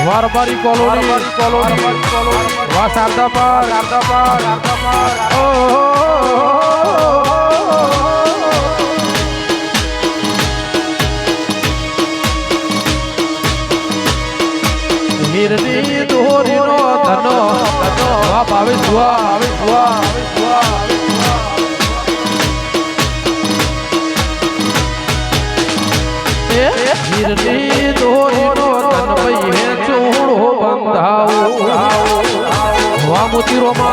वारबारी colony वा शारदापार हिरनी दोहरी नो धनो वा भावे सुआ हिरनी दोहरी नो धन भई है चूड़ो बंधाओ वा मोती रोमा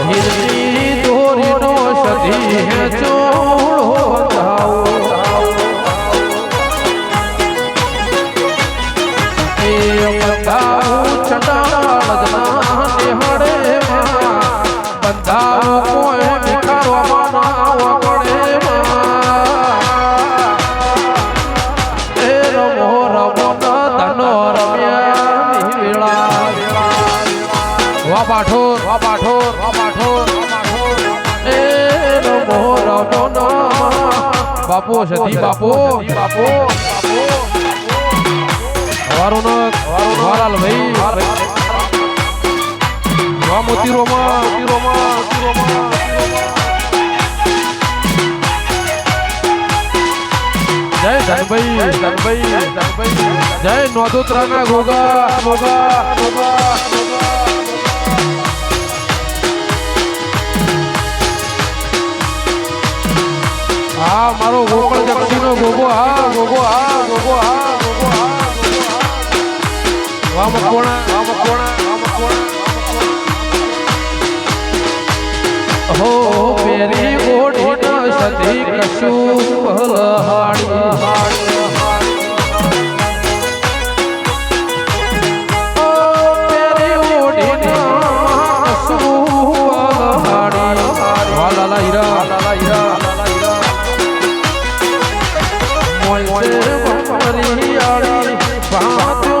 हिरनी दोहरी नो सधी है चूड़ो बंधाओ ए बंधाओ चंडाल जना निहड़े बंधाओ कोई भिखारो मनावा पड़े ए रमो रमो धनो रम्या नीला वा पाठोर ए रमो रमो बापू सती बापू वारुन वाराल भाई वा मोती रोमा जय धनभाई जय नौदोत्रा गोगा हाँ मारो गोकल जगती नो गोगो वाम कोणा हो पेरी गोड़ी न सदी कशु पलहाड़ी ओ पेरी गोड़ी न कशु पलहाड़ी वाला हीरा मोइसे बमरी आड़ी बातो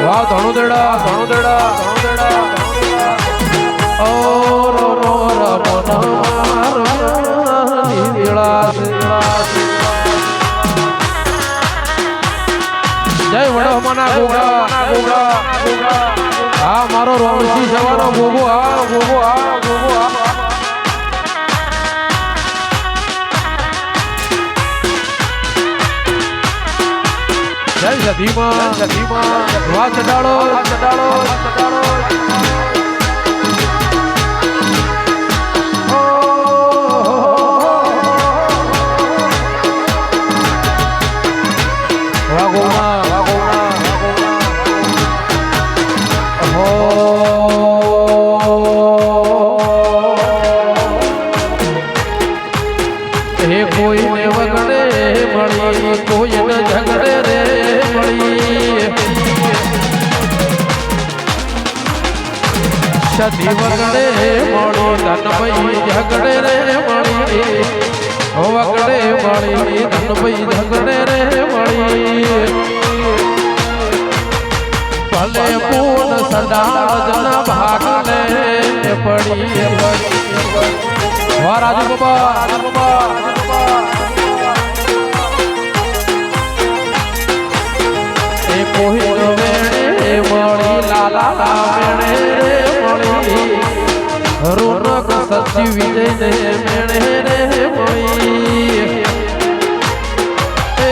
वाह धणु देड़ा और जय वड़ो मना गोगा हाँ मारो रोमसी सवारो गोगो जय सदीमा वा चडाड़ो वा गोना हो हे कोई ने वगड़े मड़ी कोई न झगड़े रे सदी वगड़े मड़ी धन भई झगड़े रे मड़ी वगड़े मड़ी धन भई झगड़े रे मड़ी भले पून सदा जना भाग ले पड़ी વાહ રાજુ બાબા રાજુ બાબા એ કોઈ વેણે મળી લાલા વેણે મળી રોનક સચી વિજય ને મેણે રે મળી એ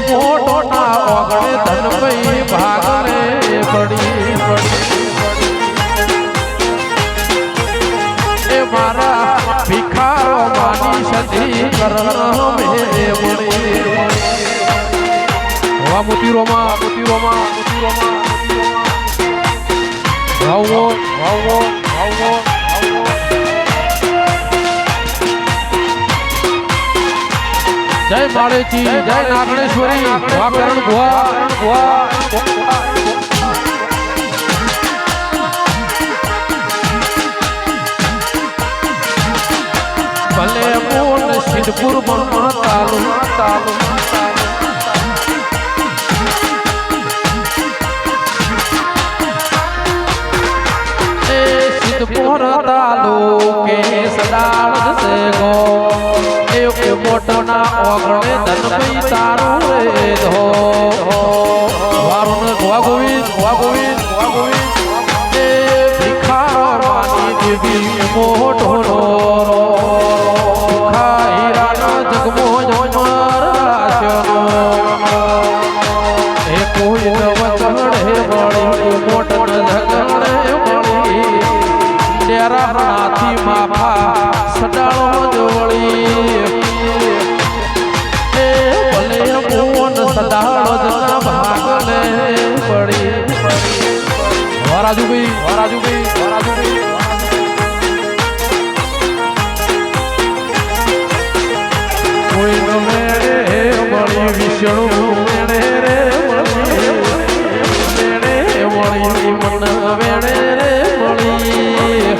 મોટો ના ઓગણે ધન ભાઈ ભાગલે પડી એ મારા ભિખારો માની સતી કરણ મે મળી વાહ મોતી રોમા વાવો જય માળેજી જય નાગણેશ્વરી વાકરણ ભુવા ભલે મોન સિદ્ધપુર મન તાલું સિદ્ધપુર તાલુકે સદાળ સે ગો એક મોટો ના ઓગણે ધન પઈ તારું રે ધો વારુન ગોવિંદ એ ભિખારો માની દેવી મોટો નો ખાઈરાના જગમો જોમર રાશ્યો એ કોઈ નવ ચડે વળી મોટો ઝગડે વળી ડેરા હાથી માફા સડાળો જોળી એ ભલે મોન સડાળો જના ભાગલે પડી રાજુભાઈ કોઈ નો મેળે મળી વિષ્ણુ મેળે રે મળી મન વેળે રે મળી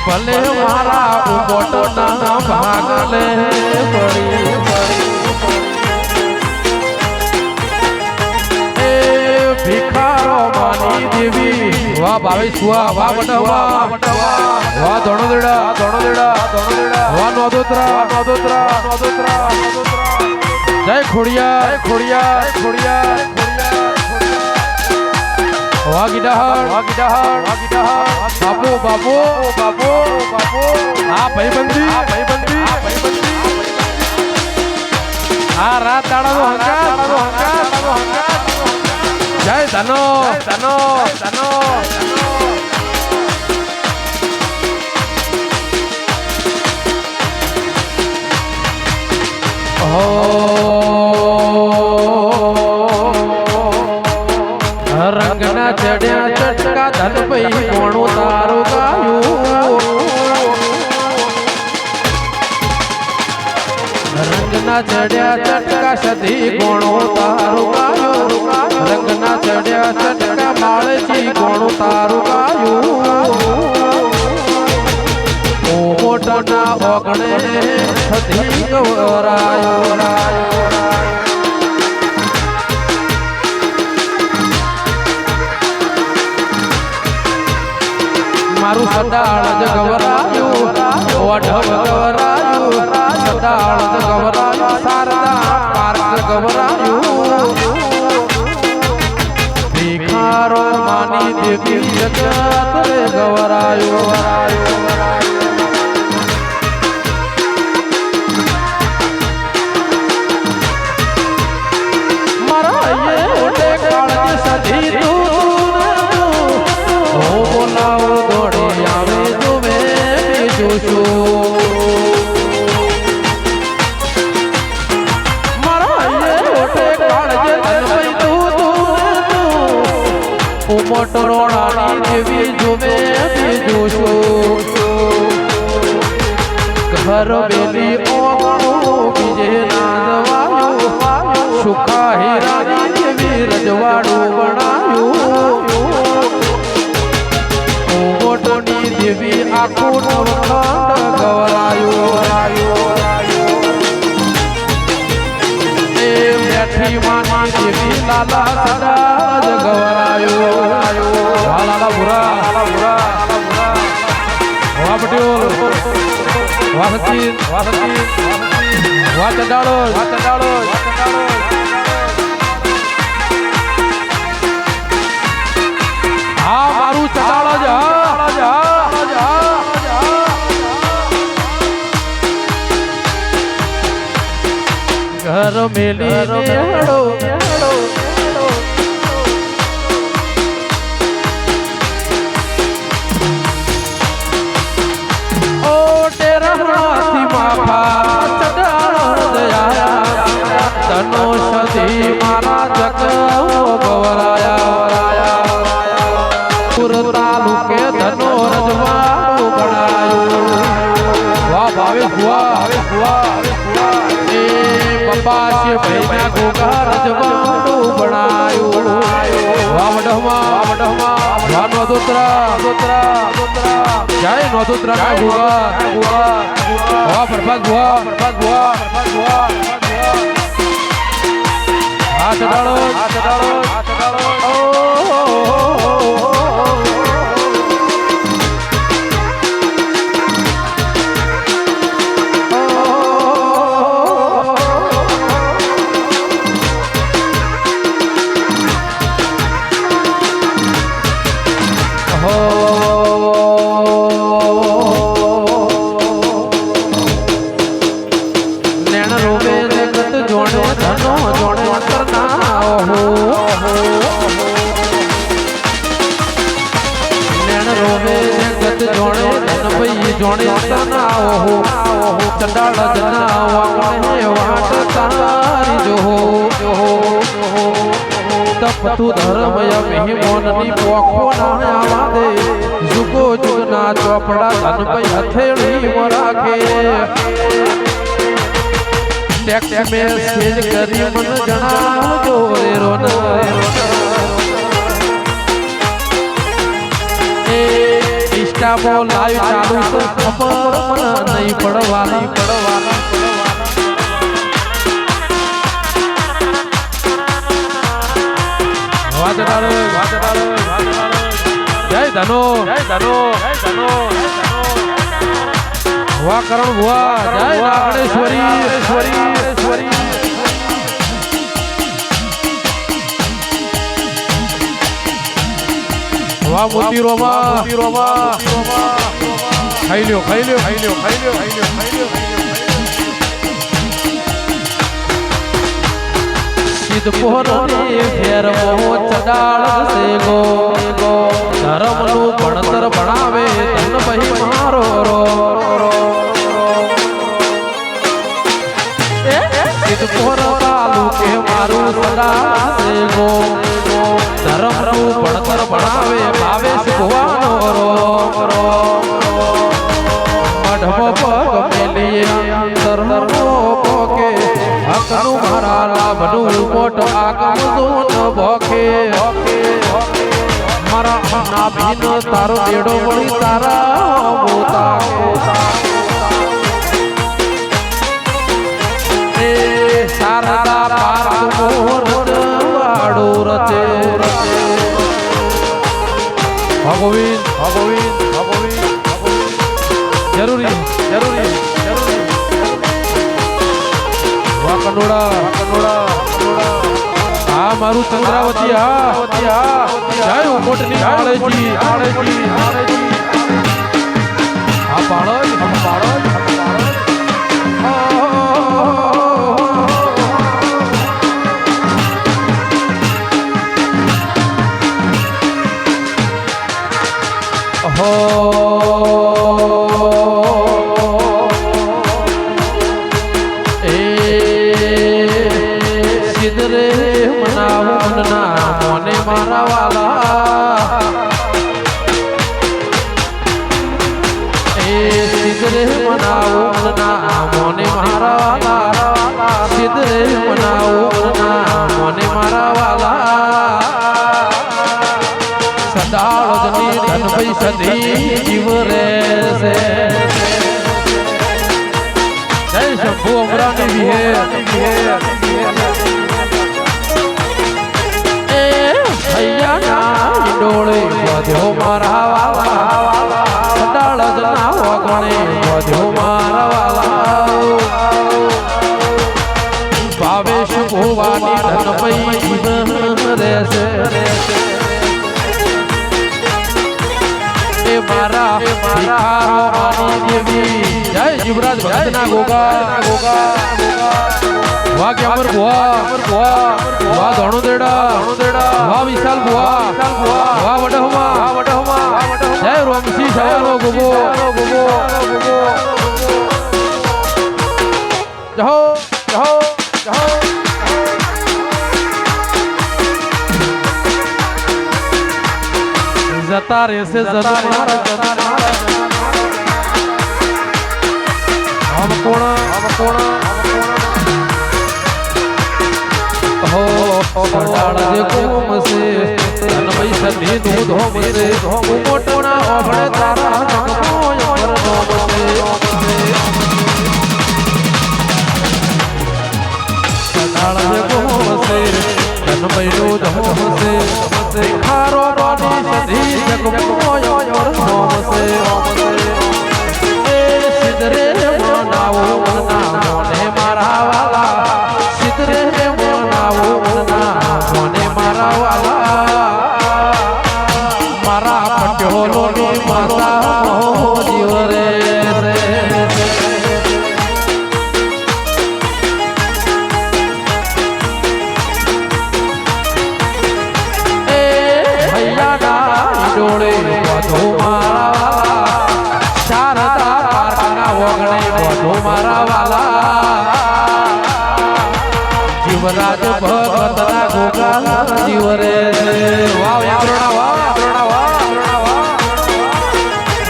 ભલે મારા ઉબોટો ના ભાગલે પડી એ ભિખારો માની દેવી વાહ ભાવે સુવા વાહ બટવા વાહ ધણોદેડા વાહ નોદોત્રા જય ખોડિયા વાહ ગીડાહર બાપુ હા ભાઈબંધી હા રાત દાડાનો હંકાર જય ધનો રંગના ચડ્યા ચટકા ધન ભાઈ કોણું તારું ગાયું રંગના ચડ્યા ચટકા સધી કોણું તારું ગાયું રંગના ચડ્યા ચટકા માળજી કોણું તારું ગાયું મોટના ઓગણે સધી ગવરાયો મારું સદાળ જ ગવરાયું વઢવ ગવરાયું સદાળ જ ગવરાયું શારદા પાર્ક ગવરાયું ભિખારો માની દેવી જગત રે ગવરાયું મારા એ ઓટે કાળજી સધી તું બોલાવો દોડી આવે તુમે મારા ઓટે કાળજે ધનભાઈ તું મોટરોડાની દેવી જુમે ઘર બેલી ઓગણું બીજે ના જવાયું સુખા હીરાની દેવી રજવાડું બનાયું મોટોની દેવી આખું નવખંડ ગવરાયું એ બેઠી માની દેવી લાલા સદા જ ગવરાયું લાલા ભુરા વાપટ્યો વાસતી વાત ચડાળો હા મારું ચડાળો જ ઘર મેલી હેડો ઓ ટેરાથી માફા ચડાળ દયા તનો સદી મારા જગ ગવરાયા પુર તાલુકે ધનો રજવાડું બનાયું વાહ ભાવે ભુવા બાપા ભાઈના ગોગા રજવાડું બનાયું વાવડમાં નોધોત્રા જય નોધોત્રા ના ગોગા વાહ પ્રભાત ભુવા હાથ ડાળો જોણે તનાવો ચંડાળ જનાવા વાટ તારી જોહો તપતુ ધર્મય મહિમોનની પોખો ના આવાદે જુગો જુગના ચોપડા ધનભાઈ હથેળી રાખે ટેક્સ મેસેજ કરી મન જણાવજો રેરો ઇન્સ્ટા લાઈવ ચાલુ તો ખબર મને નહીં પડવાની જય ધનો વાહ કરણ ભુવા જય નાગણેશ્વરી વાહ મોતી રોમા ખાઈ લ્યો સિદ્ધપુરની ફેરવો ચડાળ સેગો ધર્મનું ભણતર ભણાવે ધનભાઈ મારો સિદ્ધપુર તાલુકે મારું ચડાળ સેગો ધર્મનું ભણતર ભણાવે ભાવેશ ભુવાનો અઢમો પગ મેલીએ અંતરનો પોકે હકનું મારા લાભનું મોટ આગમ દોન ભોકે મારા નાભીન તારો બેડો વળી તારા મોતા એ શારદા પાર્ક મોર વાડો રચે ભગવીન જરૂરી વાહ કંડોળા હા મારું ચંદ્રાવતી હા જય ઉમોટની આળેજી હા પાળજ સિદ્ધરે મનાવું મનના મોને મારા વાલા સિદ્ધરે મનાવું મનના મોને મારા વાલા સિદ્ધરે મનાવું મનના મોને મારા વાલા સદાળજની ધનભાઈ સદી જીવ રહેશે જય શંભુ અમરાની વિહેર ઈંડોળે વધ્યો મારા વાલા સડાળ જ ના વગણે વધ્યો મારા વાલા ભાવેશ ભુવાની ધનપઈ જીવન રહેશે એ મારા ભિખારોની દેવી જય જીવરાજ ભક્તના ગોગા વાહ ક્યામર વાહ ધણુદેડા વાહ વિશાલ વાહ વડહમા જય રોમસી સવાનો ગોગો જહો જતા રહેશે જીવરાજ ભગતના ગોગા જીવરે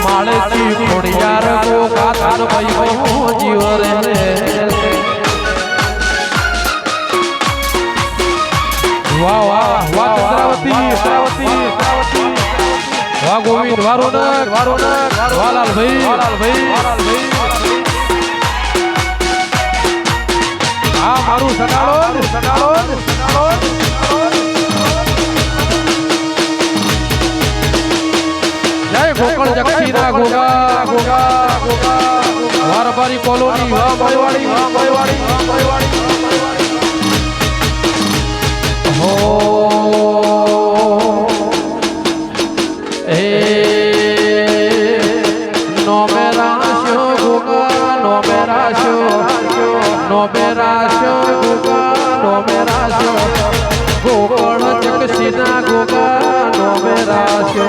માળેથી ખોડિયાર ગોગા ધનપઈ જીવરે વાહ ચંદ્રાવતી વાહ ગોવિંદ વાહ લાલભાઈ મારું સડાળો જય ગોકળ જક્ષીના ગોગા વારબારી કોલોની વાહ ભાઈવાડી હો એ નો મેરા શો ગોગા નો મેરા શો ગોકળ જક્ષીના ગોગા નો મેરાશો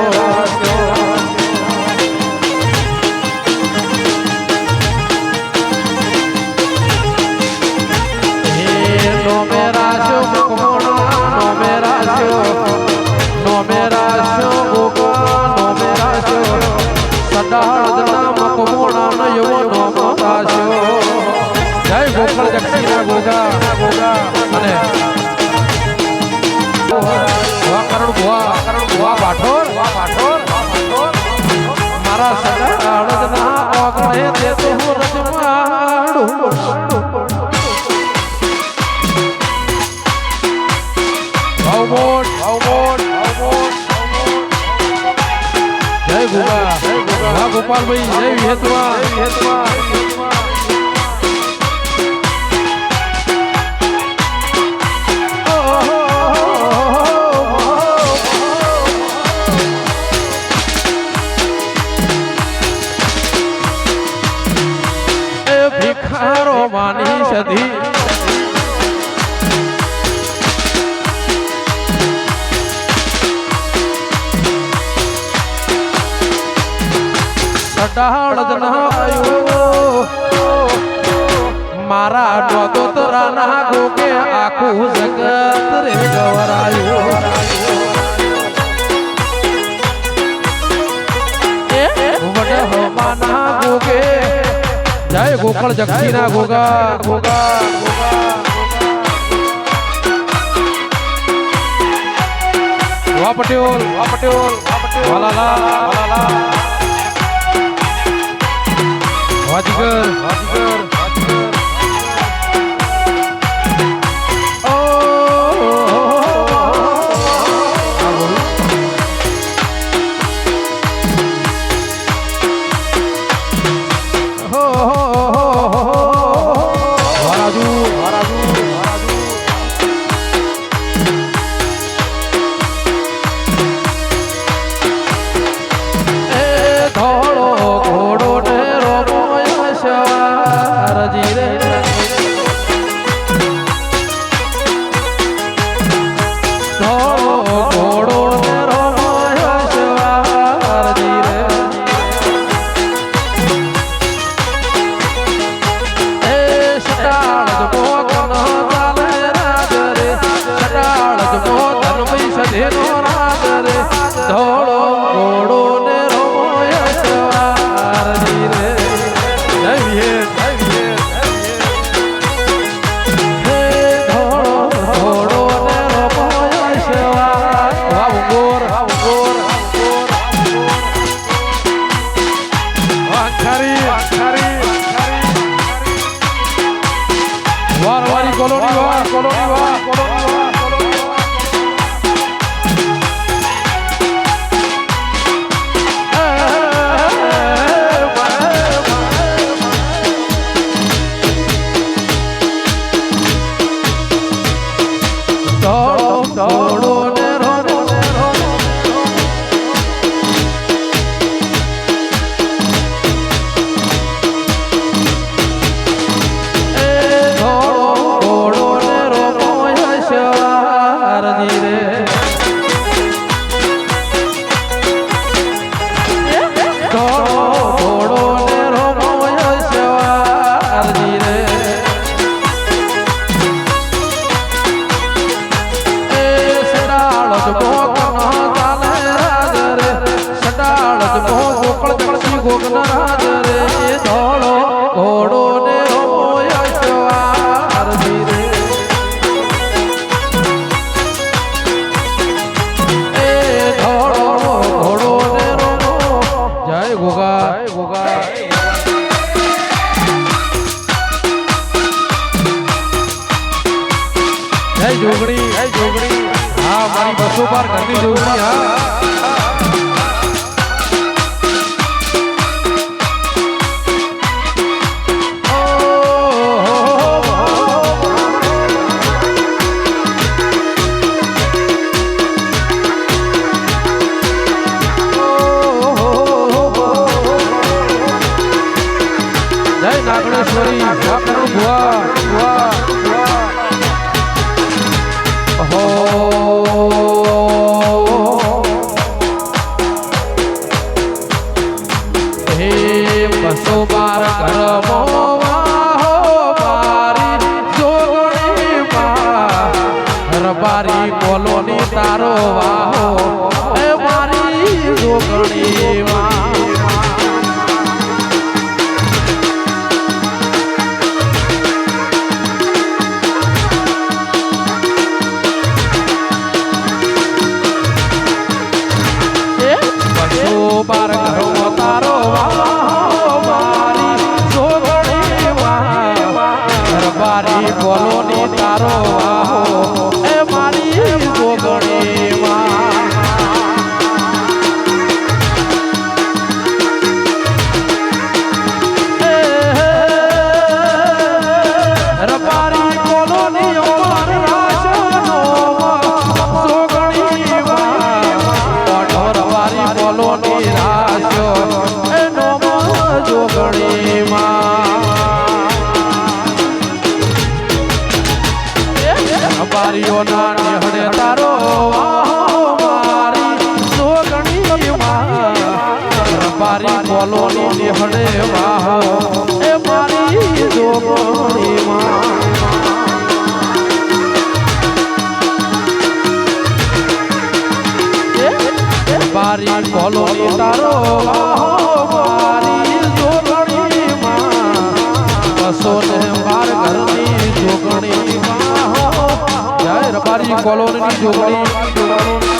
સડાળના મકમોણા યવો નો મોટાશો જય ગોકળ જક્ષીના ગોગા અને વાહ કરણ વાહ પાઠોર મારા સડાળના ઓગણે તે તો હું રજમાડું ભાવમોટ જય ગોગા વાહ ગોપાલભાઈ જય વિહેતવા ભિખારો માની સધી મારા ડોતરાના ગોગે આખું જગત રે ગવરાયું વડહમાના ગોગે જય ગોકળ જક્ષીના ગોગા વાહ પટેલ વાલાલા વાજીગર જોગણી હા મારી બસો બાર ઘરની જોગણી હા નાગણેશ્વરી નાગણ ભુવા હો હે બસો બાર ઘરમો મારી જોગણી રબારી બોલોની તારો વાહો એ મારી જોગણી બાર ઘરો તારો મારી જોગણી રબારી બોલોની તારો વાહો એ મારી જોગણી રબારી બોલોની બોલોની રાશો એનો જોગણી બારીઓ ના નિહળે તારો મારી જોગણી બારી બોલોની નિહળે વાહો એ મારી જોગણી બારી બોલોની તારો મારી જોગણી બસો ને બાર ઘરની જોગણી જય રબારી બોલોની જોગણી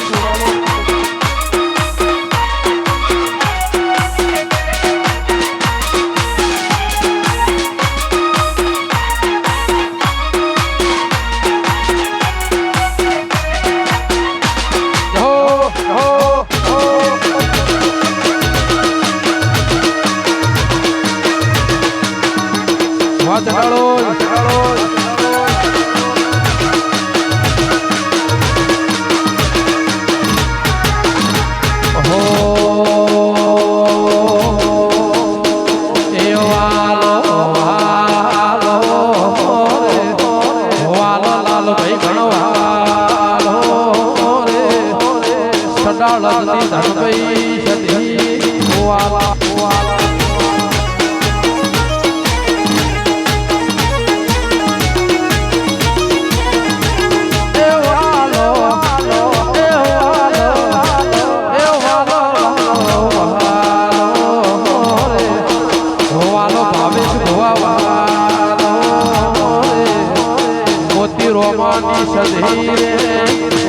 રોમાની સધી રે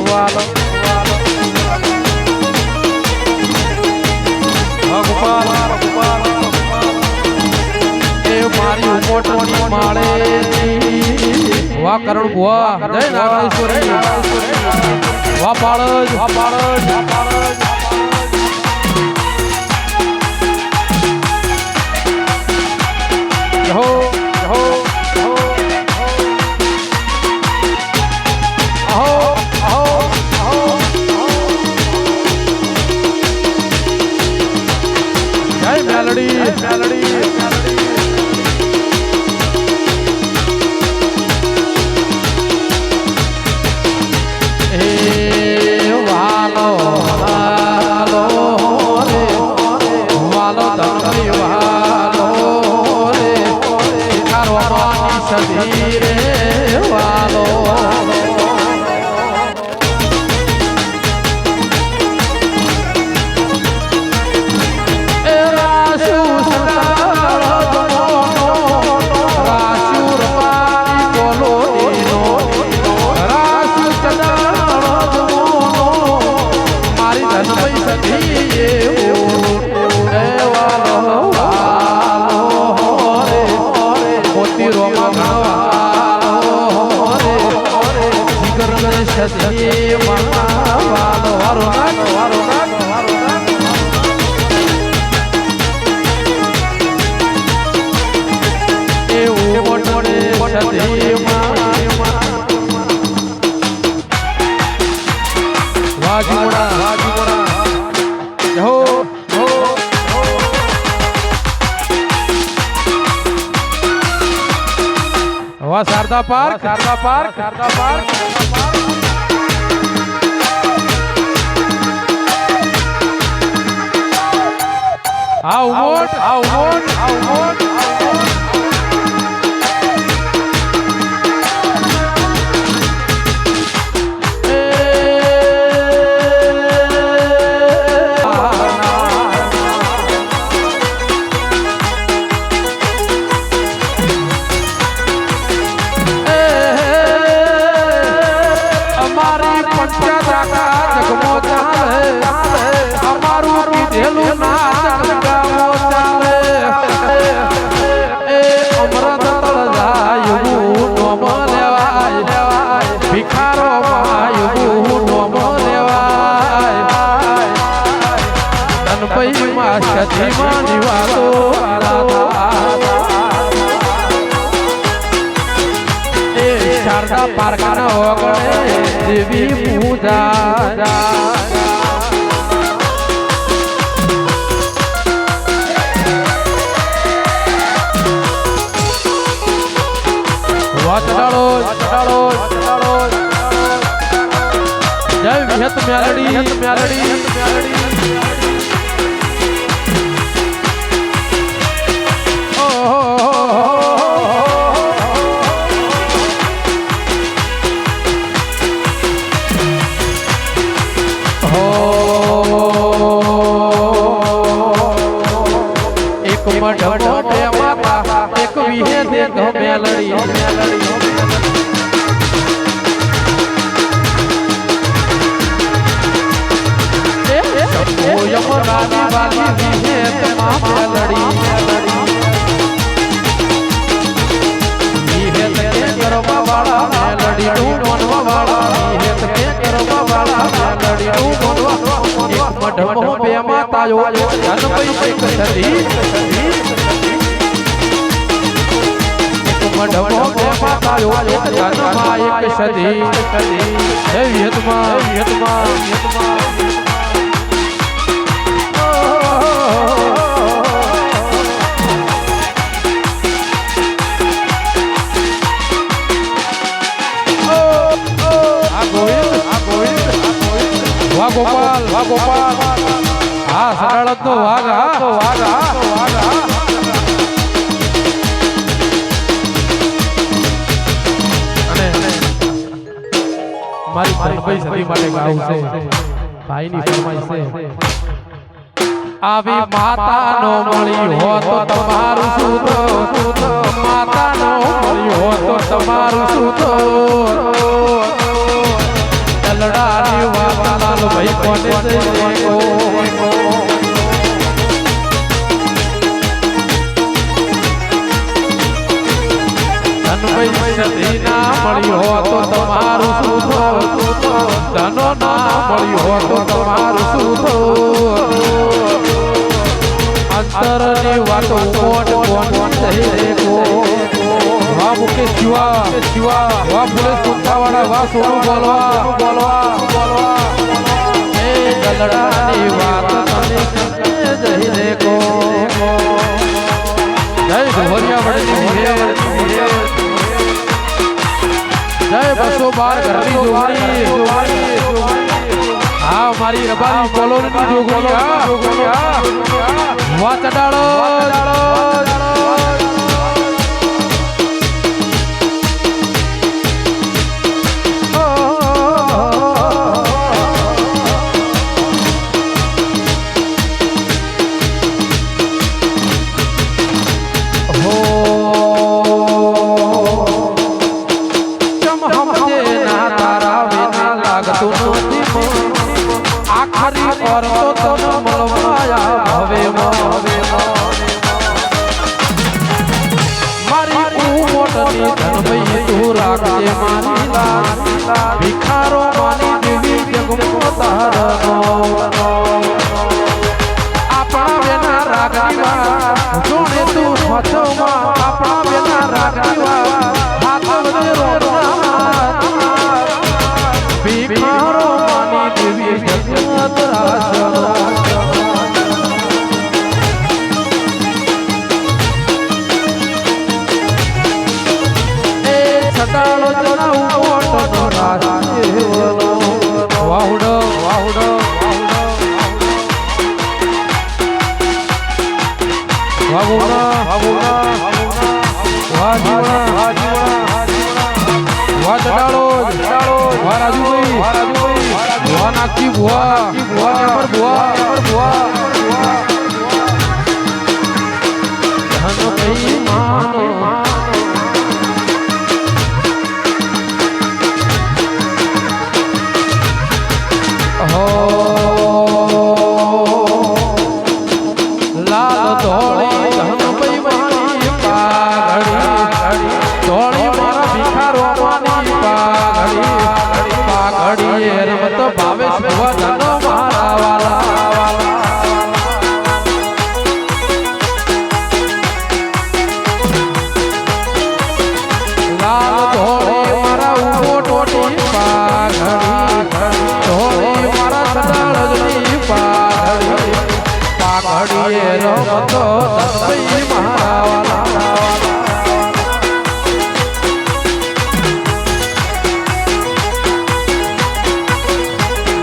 વાલો એ મારી ઉમોટની માળે વાહ કરણ ભુવા જય નાગેશ્વરી વાહ પાળજ હો મેલડી વાલો વાલો રે વાલો ધનભાઈ વાલો રે કારવાની સધી રે વાલો રોમા સદીમાં વાજીમોડા હો હવા શારદા પાર્ક આઉટ સદીમાની વાતો એ શારદા પાર્કના ઓગણે દેવી પૂજા વાચડાળો જય વિહત મેલડી એક વિહે દે મેલડી યમરાની વાલી વિહે તમામ મેલડી વિહે તે કરવા વાળા મેલડી નું મનવા વાળા વિહે તે કરવા વાળા મેલડી નું મનવા એક મઢમો બે માતાઓ જનપઈ એક સદી મઢમો બે માતાઓ જન્મા એક સદી હે વિહતમાં વાહ ગોપાલ હા સરળ તો વાઘ અને મારી ભાઈ સદી માટે ગાવું છે ભાઈની ફરમાઈશ છે આવી માતાનો મળી હો તો તમારું શું તો માતાનો મળી હો તો તમારું શું તો લડાની વાતા લાલ ભાઈ કોને દેખો ધનભાઈ સદી ના મળી હો તો તમારું શું ધનો ના મળી હો તો તમારું શું અંતરની વાતો કોણ થઈ દેખો વાહ મુકેશ શિવા વાહ પુલેશ કુંઠાવાળા વાહ સોનું બોલવા એ ગલડાની વાત તમે જઈ દેખો જય ધોરિયા વડની જય 212 ઘરની જોગણી હા મારી રબારી કોલોની જોગણી વાહ ચડાળો આખરી પર તો તન મળવાયા હવે મારી ઉમોટની ધનભાઈ તું રાખજે મારી લાલ ભિખારો મારી દેવી જગમો તારનો આપણા બેના રાખીવા જોણે તું સ્વચ્છમાં આપણા બેના રાખીવા લાલો જણાવું મોટો રાજીવનો વાહુડો વાહુડો વાહુડા વાહુડા વાજીવણા વા જડાળો વા રાજુભાઈ વા નાખી ભુવા ભુવા ધન ભાઈ માનો લાલ ધોળી ધન ભાઈ મારી પાઘડી ધોળી મારા ભિખારો માની પાઘડી રમત ભાવેશ ભુવા ધન મારા વાલા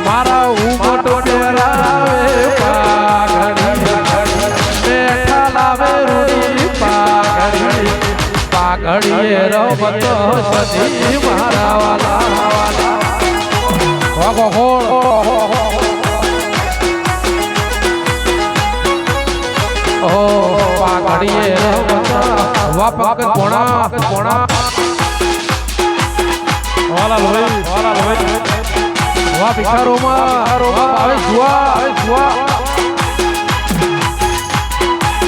મારા ઉમટો ડેરાવે પાઘડી બેઠા લાવે રૂડી પાઘડીએ રમતો સદી મારા વાલા વાગો હોળ પાઘડીએ વા પગ કોણા વાલા લોહી વા ભિખારોમાં આવે જુવા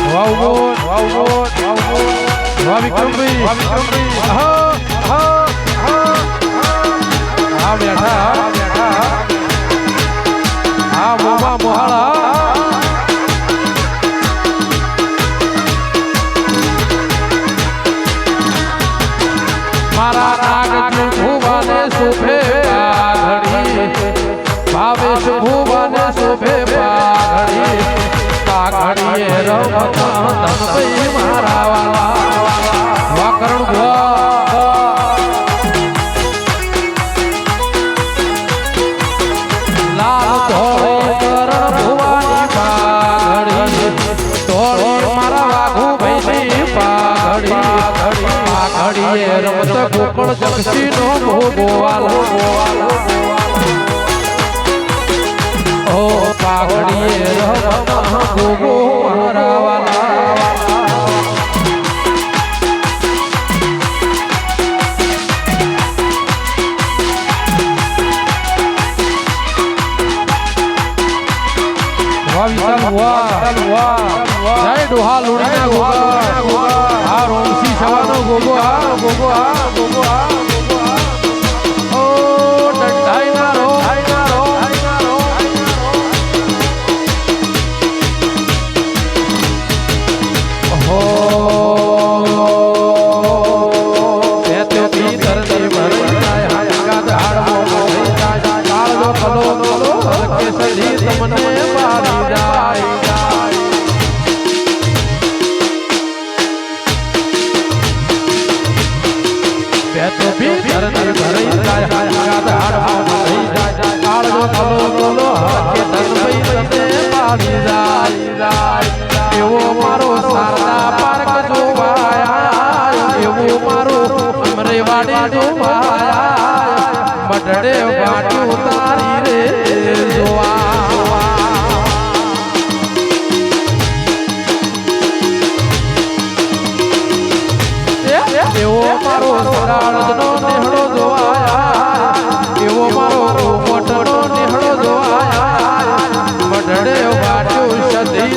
વા ઉગોટ વા વિક્રમભાઈ હા બેઠા હા મોમા મોહાળા મારા નાગ ભુવાને શોભે પાઘડી ભાવેશ ભુવાને શોભે પાઘડીએ રમત ધનભાઈ મારા વાલા વાકરણ ભુવા લાલ ધોળી કરણ ભુવાની પાઘડી ધોળી મારા વાઘુ ભાઈની પાઘડીએ રમત ગોકળ જગસી નો ભોગવાલો ઓ પાઘડીએ રમત ભોગો મારા વાલા જય ડોહા લુણીના ગોગા આ રોમસી સવાનો ગોગો ઓ ડંડાઈના રો હો તે તો ભીતર ની ભરી જાય હાંગા ધાડવો થઈ જાય કાળો કલો કે સજી તમને મારી જાય તો ભીતર ની ભરી જાય હાંગા ધાડવો થઈ જાય કાળો કલો કે ધનભાઈ તમને મારી જાય એવો મારો શારદા પાર્ક જોવાયા એવો મારો અમરેવાડી જોવાયા મઢડે વાટું તારી રે જોવા એવો મારો સરાળનો નેહડો જોવાયા એવો મારો મોટનો નેહડો જોવાયા મઢડે વાટું સદી